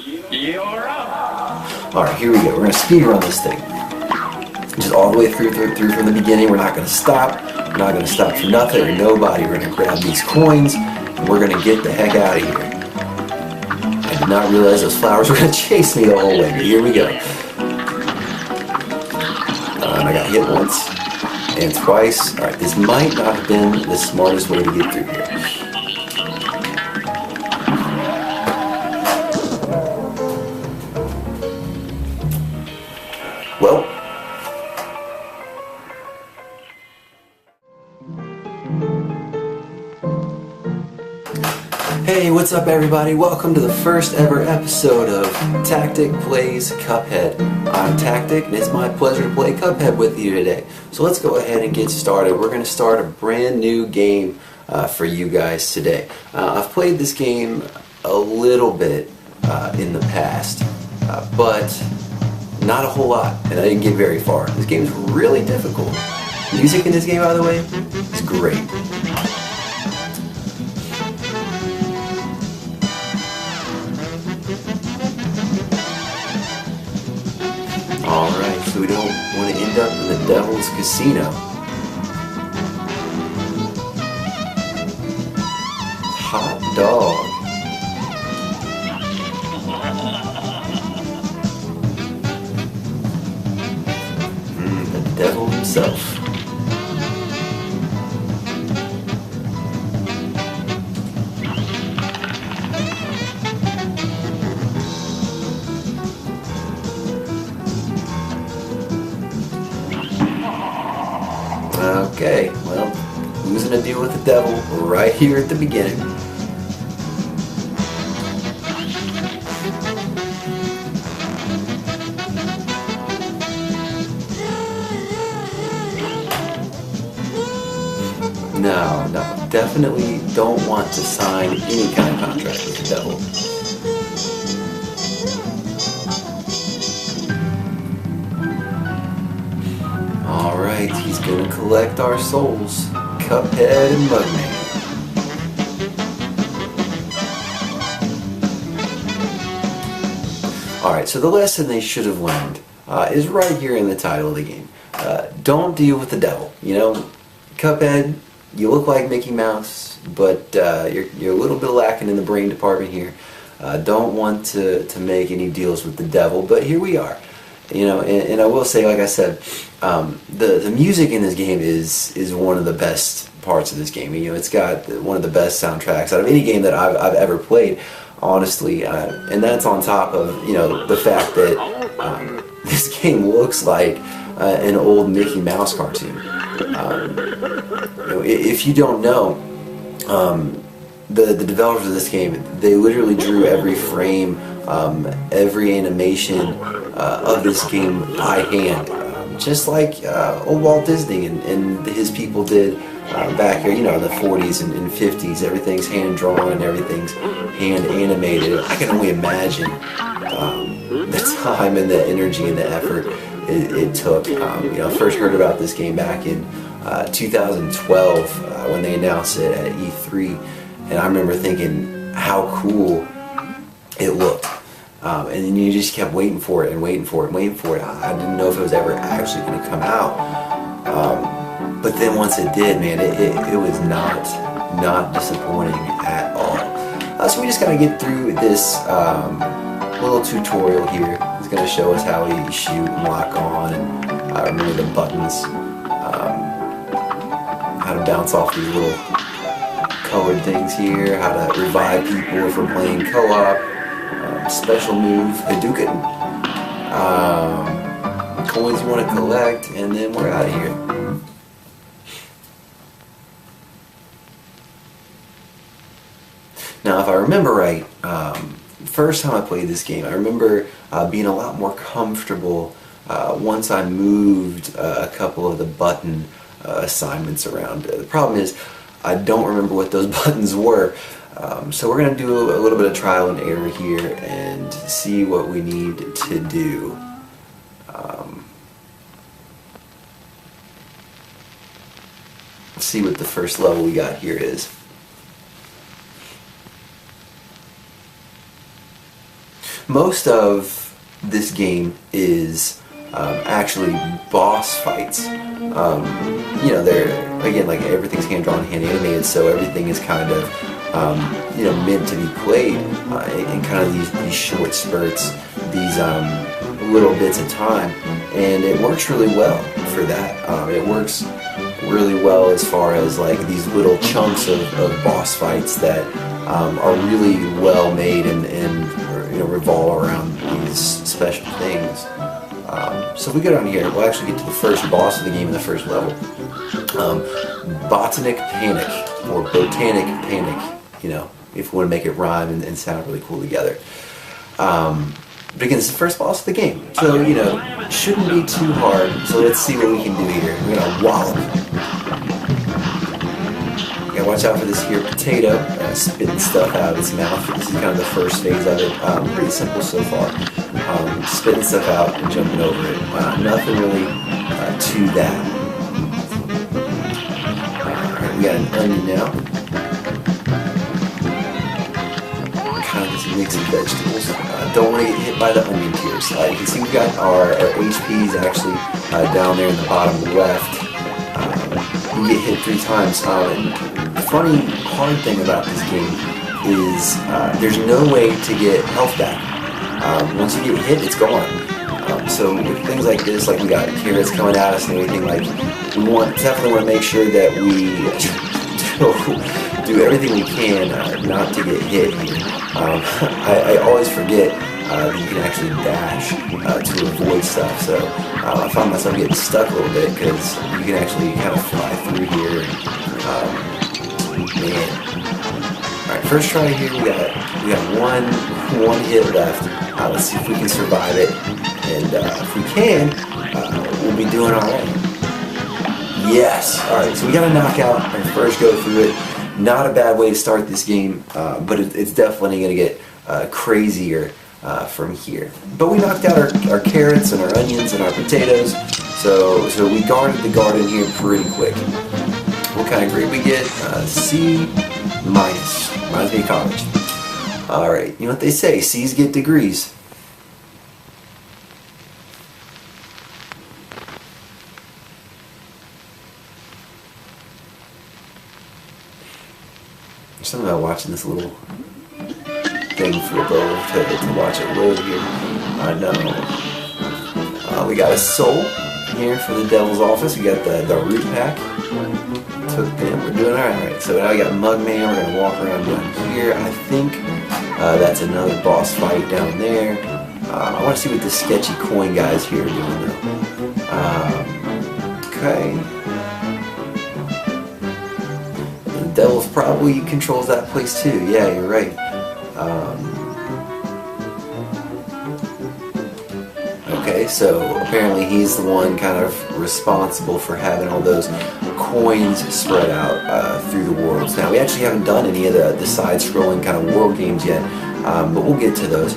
You're up. Alright, here we go. We're going to speed run this thing. Just all the way through from the beginning. We're not going to stop. We're not going to stop for nothing or nobody. We're going to grab these coins and we're going to get the heck out of here. I did not realize those flowers were going to chase me the whole way, but here we go. I got hit once and twice. Alright, this might not have been the smartest way to get through here. Well, hey, what's up everybody? Welcome to the first ever episode of Tactic Plays Cuphead. I'm Tactic and it's my pleasure to play Cuphead with you today. So let's go ahead and get started. We're going to start a brand new game for you guys today. I've played this game a little bit in the past, but not a whole lot, and I didn't get very far. This game is really difficult. Music in this game, by the way, is great. Alright, so we don't want to end up in the Devil's Casino. Hot dog. The devil himself. Okay, well, who's gonna deal with the devil right here at the beginning? No, definitely don't want to sign any kind of contract with the devil. Alright, he's gonna collect our souls. Cuphead and Mugman. Alright, so the lesson they should have learned is right here in the title of the game. Don't deal with the devil. You know, Cuphead, you look like Mickey Mouse, but you're a little bit lacking in the brain department here. Don't want to make any deals with the devil, but here we are. You know, and I will say, like I said, the music in this game is one of the best parts of this game. You know, it's got one of the best soundtracks out of any game that I've ever played, honestly. And that's on top of, you know, the fact that this game looks like an old Mickey Mouse cartoon. You know, if you don't know, the developers of this game, they literally drew every frame, every animation of this game by hand, just like old Walt Disney and his people did back here, you know, in the 40s and 50s. Everything's hand drawn and everything's hand animated. I can only imagine the time and the energy and the effort it took. You know, I first heard about this game back in 2012 when they announced it at E3, and I remember thinking how cool it looked. And then you just kept waiting for it and waiting for it and waiting for it. I didn't know if it was ever actually going to come out. But then once it did, man, it was not disappointing at all. So we just got to get through this little tutorial here. It's going to show us how we shoot and lock on and remember the buttons, how to bounce off these little colored things here, how to revive people if we're playing co-op. Special move, Hadouken, coins you want to collect, and then we're out of here. Now, if I remember right, first time I played this game, I remember being a lot more comfortable once I moved a couple of the button assignments around. The problem is, I don't remember what those buttons were. So we're going to do a little bit of trial and error here and see what we need to do. Let's see what the first level we got here is. most of this game is actually boss fights. You know, they're, again, like everything's hand-drawn, hand-animated, so everything is kind of, you know, meant to be played in kind of these short spurts, these little bits of time, and it works really well for that. It works really well as far as like these little chunks of boss fights that are really well made and you know, revolve around these special things. So if we go down here, we'll actually get to the first boss of the game in the first level. Botanic Panic, or Botanic Panic, you know, if we want to make it rhyme and sound really cool together. But again, it's the first boss of the game, so, you know, it shouldn't be too hard. So let's see what we can do here. We're going to wallop. You gotta watch out for this here potato, spitting stuff out of its mouth. This is kind of the first phase of it. Pretty simple so far. Spitting stuff out and jumping over it. Nothing really to that. Alright, we got an onion now. Kind of this mix of vegetables. Don't want to get hit by the onion tears. You can see we've got our HPs actually down there in the bottom left. We get hit 3 times. The funny, hard thing about this game is there's no way to get health back. Once you get hit, it's gone. So with things like this, like we got carrots coming at us and everything, like we definitely want to make sure that we do everything we can not to get hit here. I always forget that you can actually dash to avoid stuff. So I found myself getting stuck a little bit because you can actually kind of fly through here. Man. Alright, first try here, we got one hit left. Let's see if we can survive it. And if we can, we'll be doing alright. Yes! Alright, so we got to knock out our first go through it. Not a bad way to start this game, but it's definitely going to get crazier from here. But we knocked out our carrots and our onions and our potatoes, so we guarded the garden here pretty quick. What kind of grade we get? C minus. Reminds me of college. Alright, you know what they say, C's get degrees. There's something about watching this little thing flip over to watch it load here. I know. We got a soul here for the devil's office. We got the root pack. Took them. We're doing alright. So now we got Mugman. We're going to walk around down here. I think that's another boss fight down there. I want to see what the sketchy coin guys here are doing though. Okay. The devil's probably controls that place too. Yeah, you're right. Okay, so apparently he's the one kind of responsible for having all those coins spread out through the worlds. Now, we actually haven't done any of the side-scrolling kind of world games yet, but we'll get to those.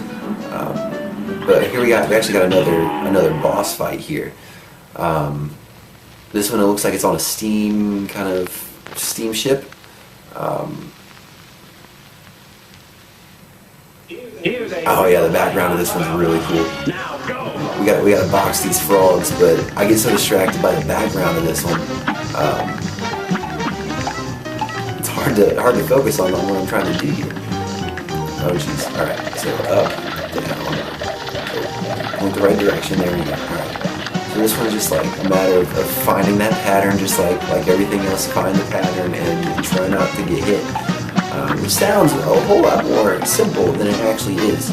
But here we actually got another boss fight here. This one, it looks like it's on a steam ship. Oh yeah, the background of this one's really cool. We gotta box these frogs, but I get so distracted by the background of this one. It's hard to focus on what I'm trying to do here. Oh jeez. All right, so up, down. Went the right direction. There we go. All right. So this one's just like a matter of finding that pattern, just like everything else. Find the pattern and try not to get hit. Which sounds a whole lot more simple than it actually is.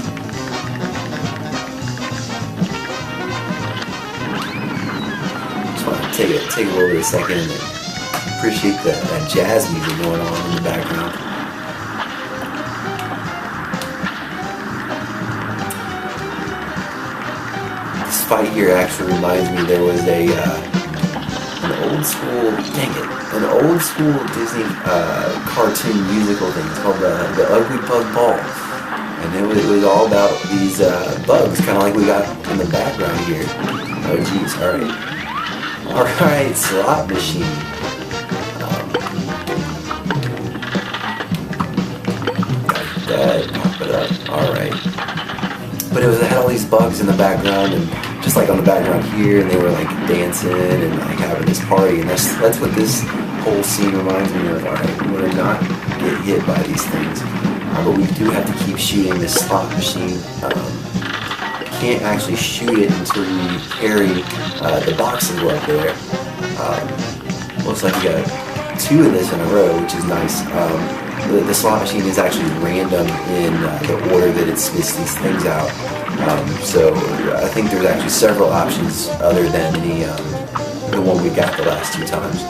Just want to take a little bit of a second and appreciate that jazz music going on in the background. This fight here actually reminds me there was an old school, dang it, an old school Disney cartoon musical thing. It's called the Ugly Bug Ball, and it was all about these bugs, kind of like we got in the background here. Oh geez, all right, slot machine. Got that, pop it up. All right. but it had all these bugs in the background, and just like on the background here, and they were like dancing and like having this party, and that's what this whole scene reminds me of. All right, we want to not get hit by these things, but we do have to keep shooting this slot machine. Can't actually shoot it until we carry the boxes up there. Looks like we got 2 of this in a row, which is nice. The slot machine is actually random in the order that it spits these things out. So I think there's actually several options other than the one we got the last 2 times.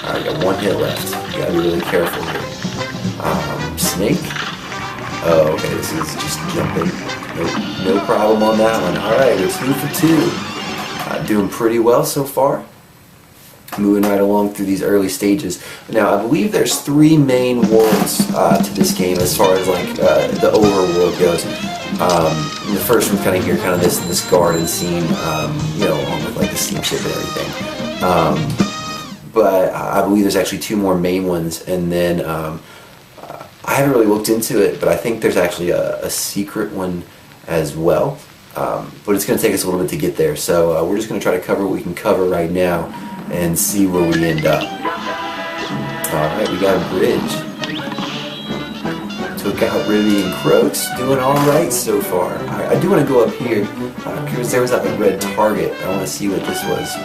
Alright, got 1 hit left. You gotta be really careful here. Snake? Oh, okay, this is just jumping. No problem on that one. Alright, we're 2 for 2. Doing pretty well so far. Moving right along through these early stages. Now, I believe there's 3 main worlds to this game as far as like the overworld goes. The first one kind of here, kind of this garden scene, you know, along with like the steamship and everything. But I believe there's actually 2 more main ones, and then I haven't really looked into it, but I think there's actually a secret one as well. But it's going to take us a little bit to get there, so we're just going to try to cover what we can cover right now and see where we end up. Alright, we got a bridge. Took out Ribby and Croaks, doing alright so far. I do want to go up here, because there was that red target. I want to see what this was.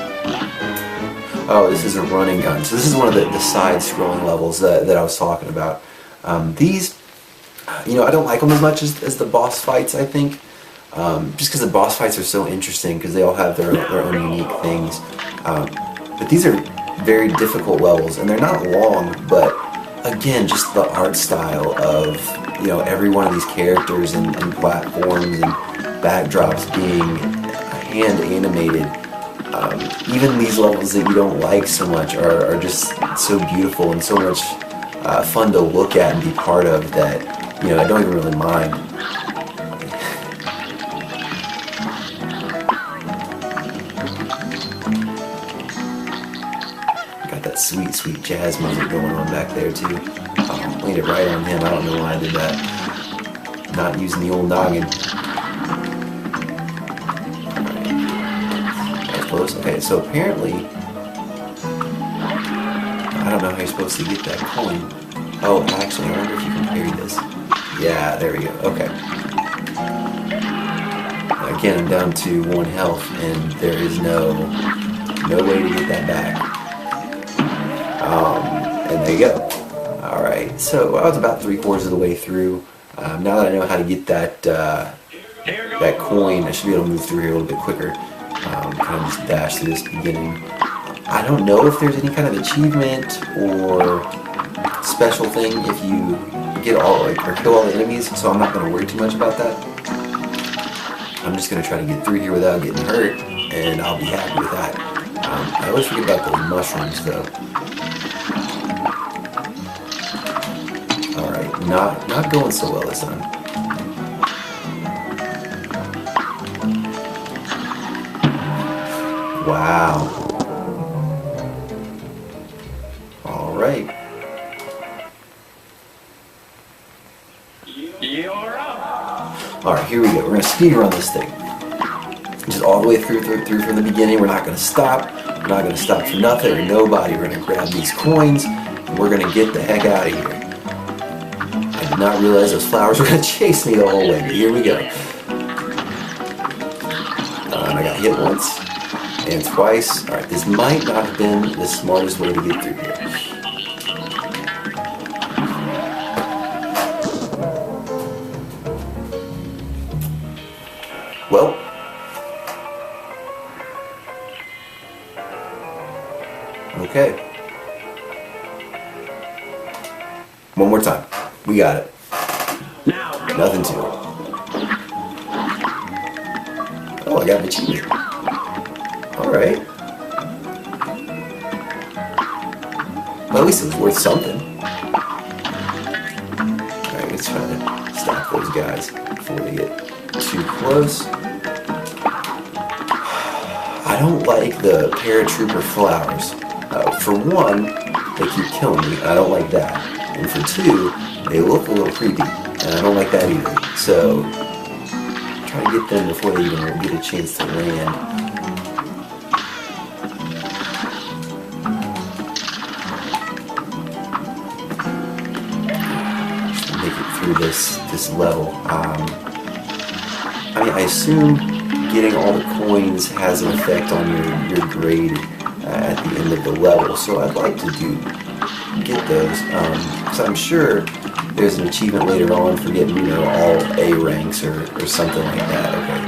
Oh, this is a running gun. So this is one of the side-scrolling levels that I was talking about. These, you know, I don't like them as much as the boss fights, I think. Just because the boss fights are so interesting, because they all have their own unique things. But these are very difficult levels, and they're not long, but again, just the art style of, you know, every one of these characters and platforms and backdrops being hand animated. Even these levels that you don't like so much are just so beautiful and so much fun to look at and be part of that, you know, I don't even really mind. Sweet, sweet jazz music going on back there too. Played it right on him. I don't know why I did that. Not using the old noggin. That was close. Okay, so apparently, I don't know how you're supposed to get that coin. Oh, actually, I wonder if you can parry this. Yeah, there we go. Okay. Again, I'm down to 1 health, and there is no way to get that back. And there you go. Alright, so I was about 3/4 of the way through. Now that I know how to get that coin, I should be able to move through here a little bit quicker. Kind of just dash through this beginning. I don't know if there's any kind of achievement or special thing if you get all, or kill all the enemies, so I'm not going to worry too much about that. I'm just going to try to get through here without getting hurt, and I'll be happy with that. I always forget about those mushrooms though. Alright, not going so well this time. Wow. Alright. You're up. Alright, here we go. We're going to speed run this thing. Just all the way through from the beginning. We're not going to stop. We're not going to stop for nothing or nobody. We're going to grab these coins and we're going to get the heck out of here. I did not realize those flowers were going to chase me the whole way, but here we go. And I got hit once and twice. Alright, this might not have been the smartest way to get through here. Well, okay. One more time. We got it. Now go. Nothing to it. Oh, I got an achievement. Alright. Well, at least it was worth something. Alright, let's try to stop those guys before they get too close. I don't like the paratrooper flowers. For one, they keep killing me. I don't like that. And for 2, they look a little creepy, and I don't like that either. So try to get them before they even get a chance to land. Just make it through this level. I mean, I assume getting all the coins has an effect on your grade at the end of the level, so I'd like to get those, because I'm sure there's an achievement later on for getting, all A ranks or something like that. Okay,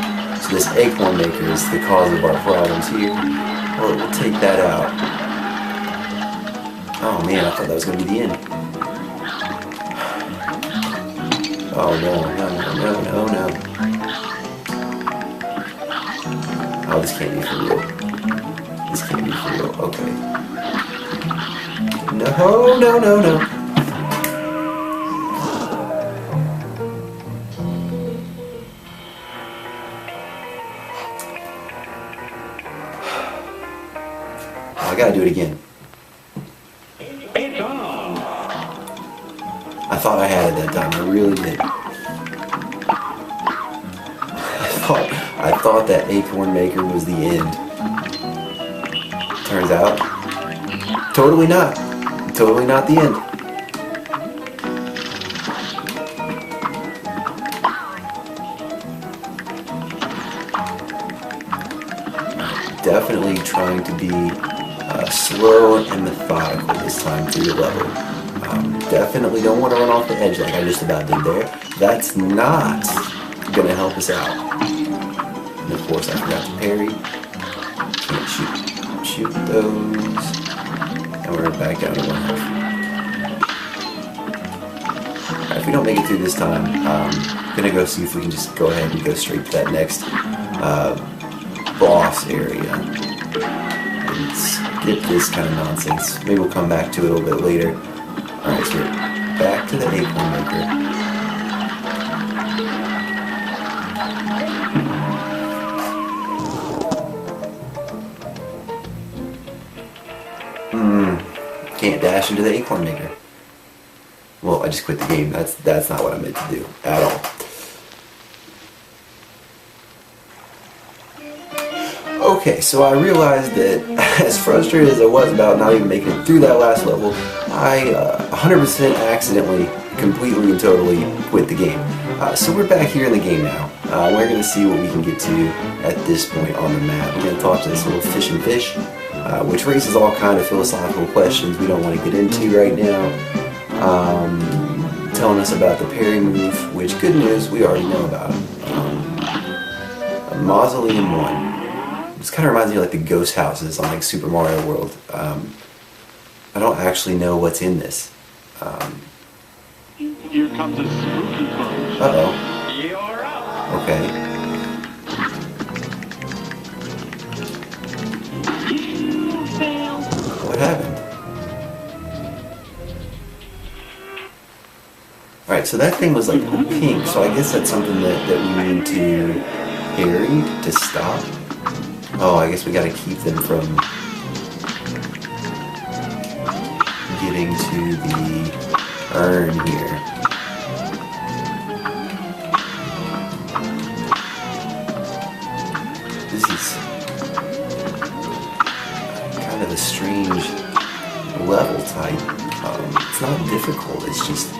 so this acorn maker is the cause of our problems here. Well, we'll take that out. Oh man, I thought that was going to be the end. Oh no. Oh, this can't be for real. This can't be for real. Okay. No. I gotta do it again. It's on. I thought I had it that time. I really did. I thought that acorn maker was the end. Turns out, totally not. Totally not the end. Definitely trying to be slow and methodical this time through the level. Definitely don't want to run off the edge like I just about did there. That's not going to help us out. And of course I forgot to parry. Can't shoot those. And we're back down to 1 health. Alright, if we don't make it through this time, I'm going to go see if we can just go ahead and go straight to that next boss area. And skip this kind of nonsense. Maybe we'll come back to it a little bit later. Alright, so we're back to the acorn maker. Can't dash into the acorn maker. Well, I just quit the game. That's not what I meant to do at all. Okay, so I realized that as frustrated as I was about not even making it through that last level, I 100% accidentally, completely and totally quit the game. So we're back here in the game now. We're going to see what we can get to at this point on the map. We're going to talk to this little fish and fish, which raises all kind of philosophical questions we don't want to get into right now. Telling us about the parry move, which, good news, we already know about. A Mausoleum 1. This kind of reminds me of like the ghost houses on like Super Mario World. I don't actually know what's in this. Here comes a spooky punch. Uh-oh. You're up. Okay. You failed. What happened? Alright, so that thing was like pink, so I guess that's something that we need to parry to stop. Oh, I guess we gotta keep them from getting to the urn here. This is kind of a strange level type. It's not difficult, it's just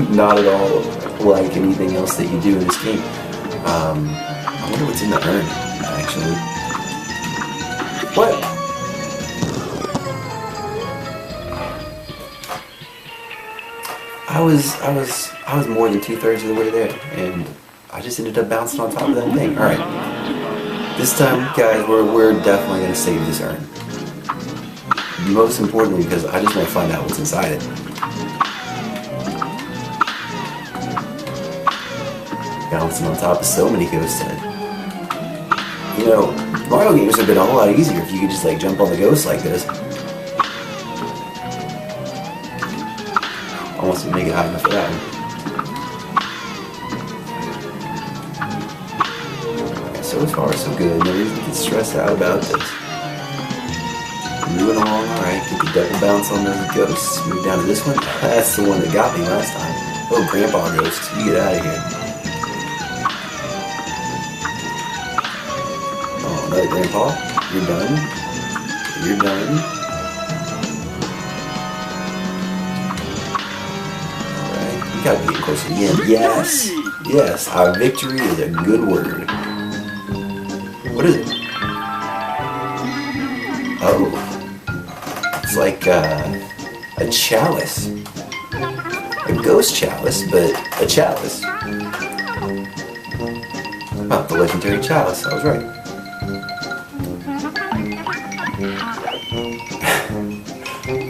not at all like anything else that you do in this game. I wonder what's in the urn, actually. What? I was more than 2/3 of the way there, and I just ended up bouncing on top of that thing. All right, this time, guys, we're definitely gonna save this urn. Most importantly, because I just want to find out what's inside it. Bouncing on top of so many ghost heads. You know, Mario games would have been a whole lot easier if you could just like jump on the ghost like this. Almost didn't make it high enough for that one. Okay, so far so good. No reason to get stressed out about this. Moving along, alright. Get the double bounce on those ghosts. Move down to this one. That's the one that got me last time. Oh, Grandpa Ghost, you get out of here. Oh, another Grandpa. You're done. You're done. Alright, you gotta be getting close to the end. Yes! Yes, our victory is a good word. What is it? Oh. It's like a chalice. A ghost chalice, but a chalice. Oh, the legendary chalice. I was right.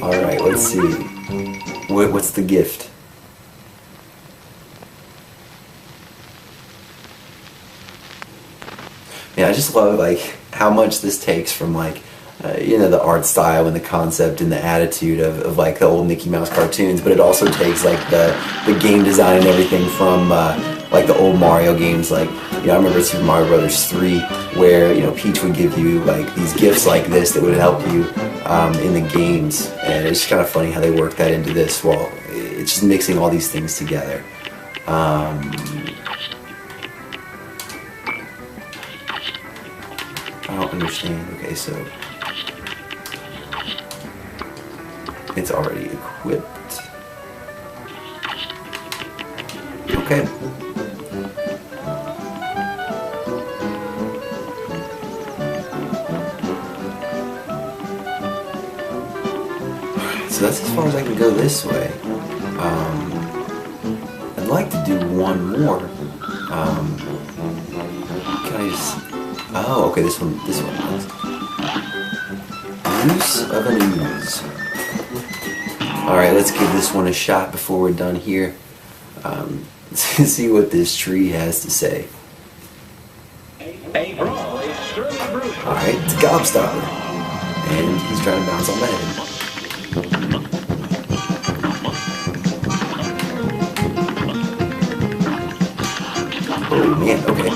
Alright, let's see. What's the gift? Yeah, I just love like how much this takes from like you know, the art style and the concept and the attitude of like the old Mickey Mouse cartoons, but it also takes like the game design and everything from like the old Mario games. Like, you know, I remember Super Mario Brothers 3 where, you know, Peach would give you like these gifts like this that would help you in the games, and it's just kind of funny how they work that into this. Well, it's just mixing all these things together. I don't understand. Okay, so it's already equipped. Okay. So that's as far as I can go this way. I'd like to do one more. Can I just... Oh, okay, this one. Use of an ooze. Alright, let's give this one a shot before we're done here. Let's see what this tree has to say. A brawl is surely brewing. Alright, it's Gobstopper. And he's trying to bounce on my head. Oh man, okay.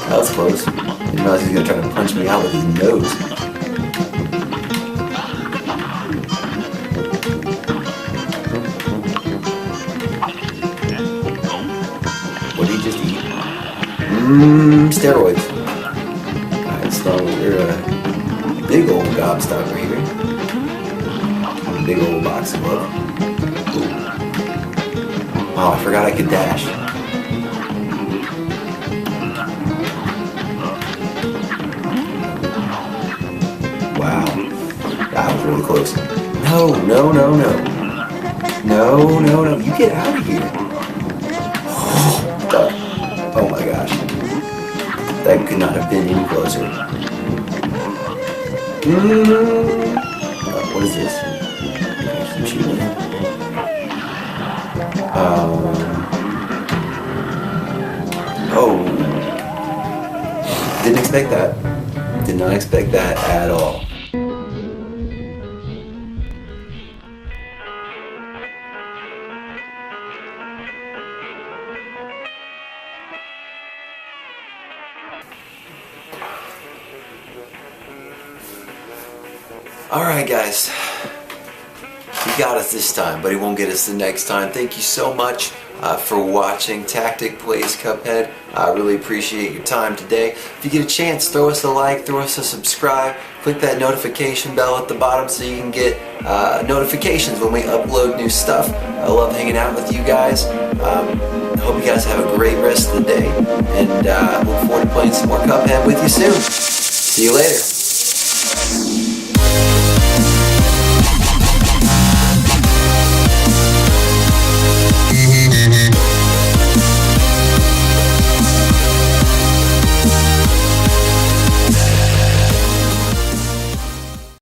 That was close. Didn't realize he was gonna try to punch me out with his nose. What did he just eat? Steroids. Alright, so we're a big old Gobstopper here. A big old box of love. Oh, I forgot I could dash. Wow, that was really close. No. No, you get out of here. Oh my gosh. That could not have been any closer. What is this? Some shooting. Oh. Didn't expect that. Did not expect that at all. Alright guys, he got us this time, but he won't get us the next time. Thank you so much for watching Tactic Plays Cuphead. I really appreciate your time today. If you get a chance, throw us a like, throw us a subscribe, click that notification bell at the bottom so you can get notifications when we upload new stuff. I love hanging out with you guys. Hope you guys have a great rest of the day, and look forward to playing some more Cuphead with you soon. See you later.